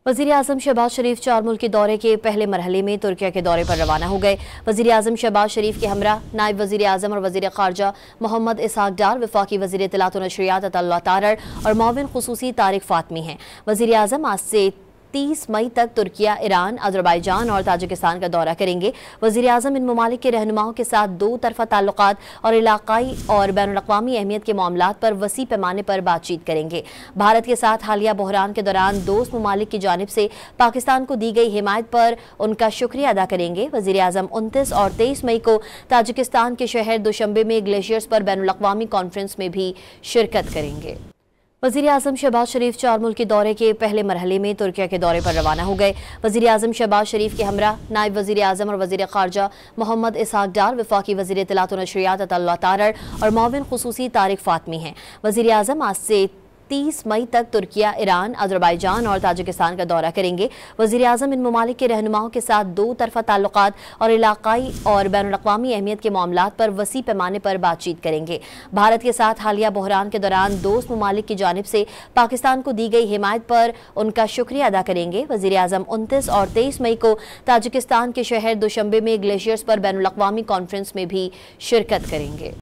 वज़ीर आज़म शहबाज शरीफ 4 मुल्की दौरे के पहले मरहले में तुर्किया के दौरे पर रवाना हो गए। वज़ीर आज़म शहबाज शरीफ के हमरा नायब वज़ीर आज़म और वज़ीर ख़ारजा मोहम्मद इसहाक डार, वफ़ाक़ी वज़ीर इत्तलात व नशरियात अताउल्लाह तारड़ और मुआविन ख़ुसूसी तारिक फ़ातमी हैं। वज़ीर आज़म आज से 30 मई तक तुर्किया, ईरान, अज़रबैजान और ताजिकिस्तान का दौरा करेंगे। वज़ीर आज़म इन ममालिक के रहनुमाओं के साथ दो तरफ़ा ताल्लुक़ात और इलाक़ाई और बैनुल-अक़वामी अहमियत के मामलात पर वसी पैमाने पर बातचीत करेंगे। भारत के साथ हालिया बहरान के दौरान दोस्त ममालिक की जानिब से पाकिस्तान को दी गई हिमायत पर उनका शुक्रिया अदा करेंगे। वज़ीर आज़म 29 और 23 मई को ताजिकिस्तान के शहर दुशंबे में ग्लेशियर्स पर बैनुल-अक़वामी कॉन्फ्रेंस में भी शिरकत करेंगे। वज़ीर आज़म शहबाज शरीफ 4 मुल्की दौरे के पहले मरहले में तुर्किया के दौरे पर रवाना हो गए। वज़ीर आज़म शहबाज शरीफ के हमरा नायब वज़ीर आज़म और वज़ीर ख़ारजा मोहम्मद इसहाक डार, वफ़ाक़ी वज़ीर इत्तलात व नशरियात अताउल्लाह तारड़ और मुआविन ख़ुसूसी तारिक फ़ातमी हैं। वज़ीर आज़म आज से 30 मई तक तुर्किया, ईरान, अज़रबैजान और ताजिकिस्तान का दौरा करेंगे। वज़ीर आज़म इन ममालिक के रहनुमाओं के साथ दो तरफ़ा ताल्लुक़ात और इलाक़ाई और बैनुल-अक़वामी अहमियत के मामलात पर वसी पैमाने पर बातचीत करेंगे। भारत के साथ हालिया बहरान के दौरान दोस्त ममालिक की जानिब से पाकिस्तान को दी गई हिमायत पर उनका शुक्रिया अदा करेंगे। वज़ीर आज़म 29 और 23 मई को ताजिकिस्तान के शहर दुशंबे में ग्लेशियर्स पर बैनुल-अक़वामी कॉन्फ्रेंस में भी शिरकत करेंगे।